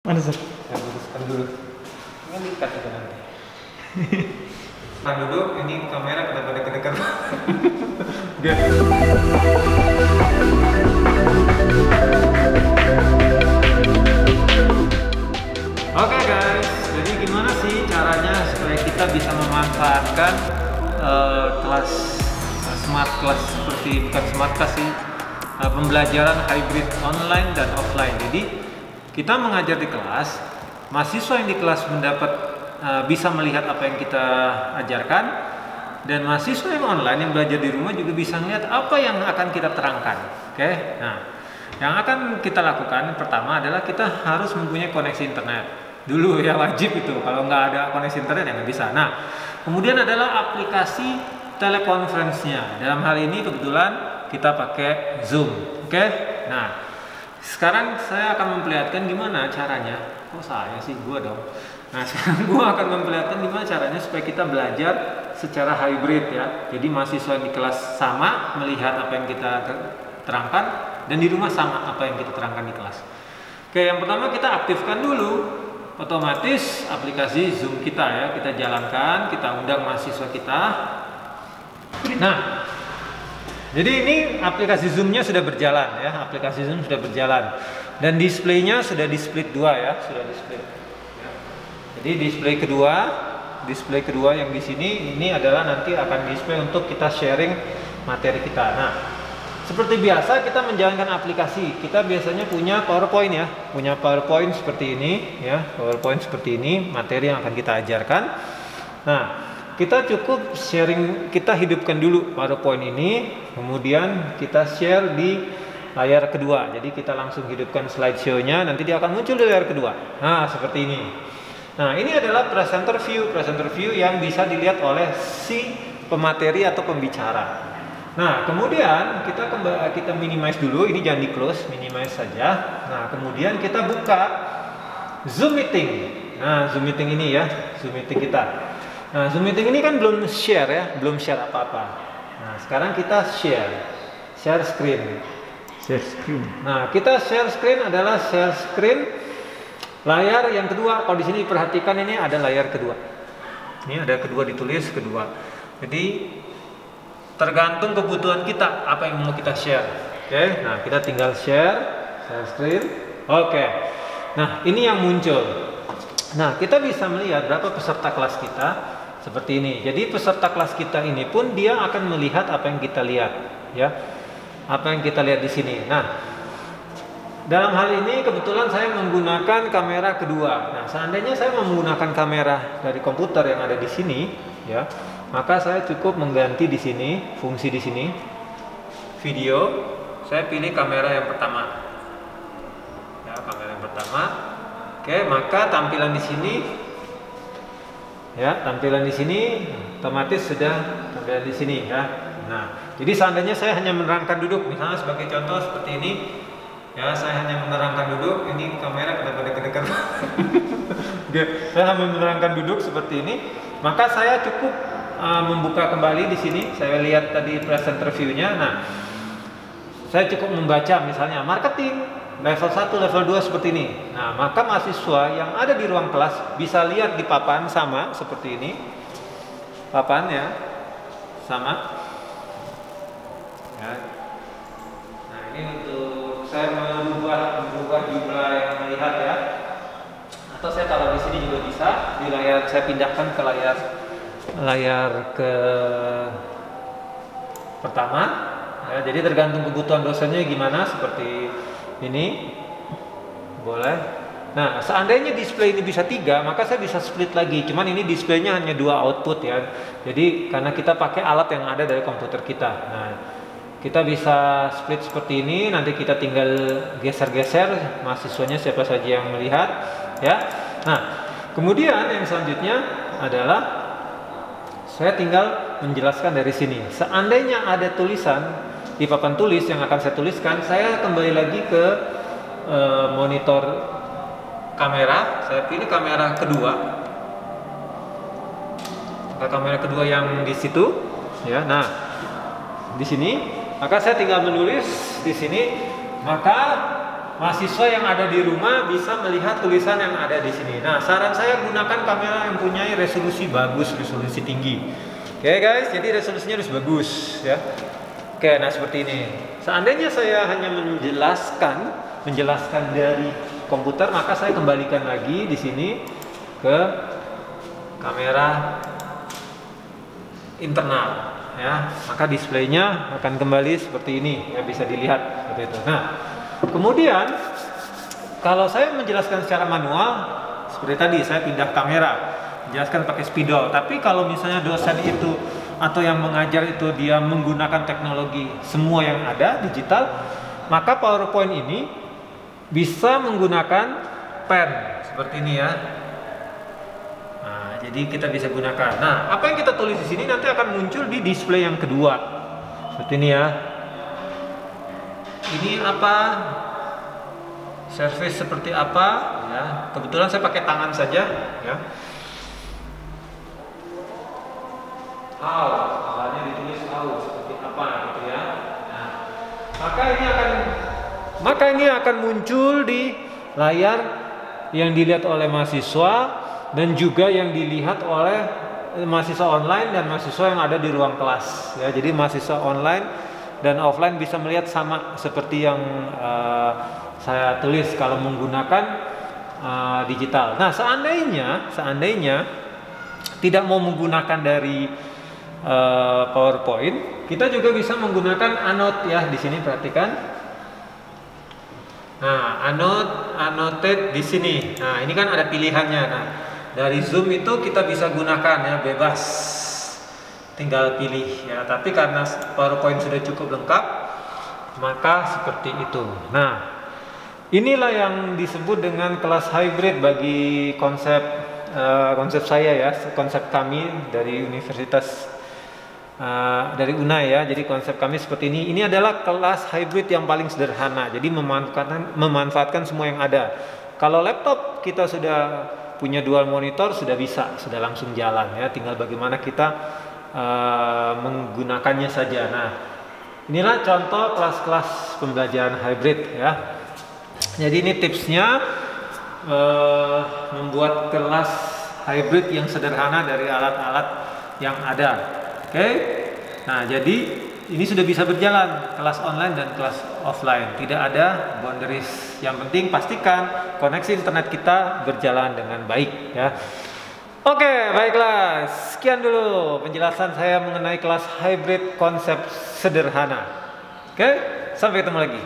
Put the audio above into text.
Mana sih? Saya luruskan dulu. Ini dikat itu nanti. Nah duduk, ini kamera kenapa dekat-dekat? Oke guys, jadi gimana sih caranya supaya kita bisa memanfaatkan kelas smart class seperti, bukan smart class sih, pembelajaran hybrid online dan offline. Jadi kita mengajar di kelas, mahasiswa yang di kelas mendapat bisa melihat apa yang kita ajarkan, dan mahasiswa yang online yang belajar di rumah juga bisa melihat apa yang akan kita terangkan. Oke, nah yang akan kita lakukan pertama adalah kita harus mempunyai koneksi internet dulu ya, wajib itu. Kalau nggak ada koneksi internet ya nggak bisa. Nah kemudian adalah aplikasi telekonferensinya. Dalam hal ini kebetulan kita pakai Zoom. Oke, nah sekarang saya akan memperlihatkan gimana caranya. Kok saya sih, gua dong. Nah sekarang gua akan memperlihatkan gimana caranya supaya kita belajar secara hybrid ya. Jadi mahasiswa di kelas sama melihat apa yang kita terangkan, dan di rumah sama apa yang kita terangkan di kelas. Oke, yang pertama kita aktifkan dulu otomatis aplikasi Zoom kita ya. Kita jalankan, kita undang mahasiswa kita. Nah jadi ini aplikasi Zoom-nya sudah berjalan ya, aplikasi Zoom sudah berjalan, dan displaynya sudah di split dua ya, sudah di split. Jadi display kedua yang di sini ini adalah nanti akan display untuk kita sharing materi kita. Nah, seperti biasa kita menjalankan aplikasi, kita biasanya punya PowerPoint ya, punya PowerPoint seperti ini ya, PowerPoint seperti ini, materi yang akan kita ajarkan. Nah, kita cukup sharing, kita hidupkan dulu PowerPoint ini, kemudian kita share di layar kedua. Jadi kita langsung hidupkan slideshow-nya, nanti dia akan muncul di layar kedua. Nah, seperti ini. Nah, ini adalah presenter view yang bisa dilihat oleh si pemateri atau pembicara. Nah, kemudian kita minimize dulu, ini jangan di close, minimize saja. Nah, kemudian kita buka Zoom meeting. Nah, Zoom meeting ini ya, Zoom meeting kita. Nah, Zoom meeting ini kan belum share ya, belum share apa-apa. Nah, sekarang kita share screen. Share screen. Nah, kita share screen adalah share screen layar yang kedua. Kalau di sini perhatikan, ini ada layar kedua. Ini ada kedua, ditulis kedua. Jadi tergantung kebutuhan kita apa yang mau kita share. Oke, nah kita tinggal share screen. Oke. Nah, ini yang muncul. Nah, kita bisa melihat berapa peserta kelas kita. Seperti ini. Jadi peserta kelas kita ini pun dia akan melihat apa yang kita lihat, ya. Apa yang kita lihat di sini. Nah, dalam hal ini kebetulan saya menggunakan kamera kedua. Nah, seandainya saya menggunakan kamera dari komputer yang ada di sini, ya, maka saya cukup mengganti di sini, fungsi di sini, video. Saya pilih kamera yang pertama. Ya, kamera yang pertama. Oke, maka tampilan di sini. Ya, tampilan di sini otomatis sudah tampilan di sini ya. Nah, jadi seandainya saya hanya menerangkan duduk, misalnya sebagai contoh seperti ini, ya saya hanya menerangkan duduk. Ini kamera kenapa dekat-dekat? Saya hanya menerangkan duduk seperti ini, maka saya cukup membuka kembali di sini. Saya lihat tadi presenter view-nya. Nah, saya cukup membaca misalnya marketing level 1, level 2 seperti ini. Nah, maka mahasiswa yang ada di ruang kelas bisa lihat di papan sama seperti ini. Papan ya, sama. Ya. Nah, ini untuk saya merubah jumlah yang melihat ya. Atau saya taruh di sini juga bisa. Di layar saya pindahkan ke layar ke pertama. Ya, jadi tergantung kebutuhan dosennya gimana, seperti ini boleh. Nah, seandainya display ini bisa 3, maka saya bisa split lagi. Cuman ini displaynya hanya 2 output ya. Jadi karena kita pakai alat yang ada dari komputer kita. Nah, kita bisa split seperti ini. Nanti kita tinggal geser-geser mahasiswanya siapa saja yang melihat ya. Nah, kemudian yang selanjutnya adalah saya tinggal menjelaskan dari sini. Seandainya ada tulisan di papan tulis yang akan saya tuliskan, saya kembali lagi ke monitor kamera. Saya pilih kamera kedua. Kamera kedua yang di situ, ya. Nah, di sini, maka saya tinggal menulis di sini. Maka mahasiswa yang ada di rumah bisa melihat tulisan yang ada di sini. Nah, saran saya gunakan kamera yang punya resolusi bagus, resolusi tinggi. Oke guys, jadi resolusinya harus bagus ya. Oke, nah seperti ini. Seandainya saya hanya menjelaskan dari komputer, maka saya kembalikan lagi di sini ke kamera internal ya. Maka displaynya akan kembali seperti ini ya, bisa dilihat seperti itu. Nah, kemudian kalau saya menjelaskan secara manual seperti tadi, saya pindah kamera, menjelaskan pakai spidol. Tapi kalau misalnya dosen itu atau yang mengajar itu dia menggunakan teknologi semua yang ada digital, maka PowerPoint ini bisa menggunakan pen seperti ini ya. Nah, jadi kita bisa gunakan. Nah, apa yang kita tulis di sini nanti akan muncul di display yang kedua seperti ini ya. Ini apa? Service seperti apa? Ya, kebetulan saya pakai tangan saja ya. How, awalnya ditulis how seperti apa gitu ya. Nah, maka ini akan muncul di layar yang dilihat oleh mahasiswa dan juga yang dilihat oleh mahasiswa online dan mahasiswa yang ada di ruang kelas ya. Jadi mahasiswa online dan offline bisa melihat sama seperti yang saya tulis kalau menggunakan digital. Nah, seandainya tidak mau menggunakan dari PowerPoint, kita juga bisa menggunakan Annotate ya. Di sini perhatikan. Nah, annotate di sini. Nah, ini kan ada pilihannya. Nah, dari Zoom itu kita bisa gunakan ya, bebas. Tinggal pilih ya. Tapi karena PowerPoint sudah cukup lengkap, maka seperti itu. Nah, inilah yang disebut dengan kelas hybrid bagi konsep saya ya, konsep kami dari Universitas dari UNAI ya. Jadi konsep kami seperti ini. Ini adalah kelas hybrid yang paling sederhana. Jadi memanfaatkan semua yang ada. Kalau laptop kita sudah punya dual monitor, sudah sudah langsung jalan ya. Tinggal bagaimana kita menggunakannya saja. Nah, inilah contoh kelas-kelas pembelajaran hybrid ya. Jadi ini tipsnya membuat kelas hybrid yang sederhana dari alat-alat yang ada. Oke. Nah, jadi ini sudah bisa berjalan kelas online dan kelas offline. Tidak ada boundaries. Yang penting pastikan koneksi internet kita berjalan dengan baik ya. Oke, baiklah. Sekian dulu penjelasan saya mengenai kelas hybrid konsep sederhana. Oke, sampai ketemu lagi.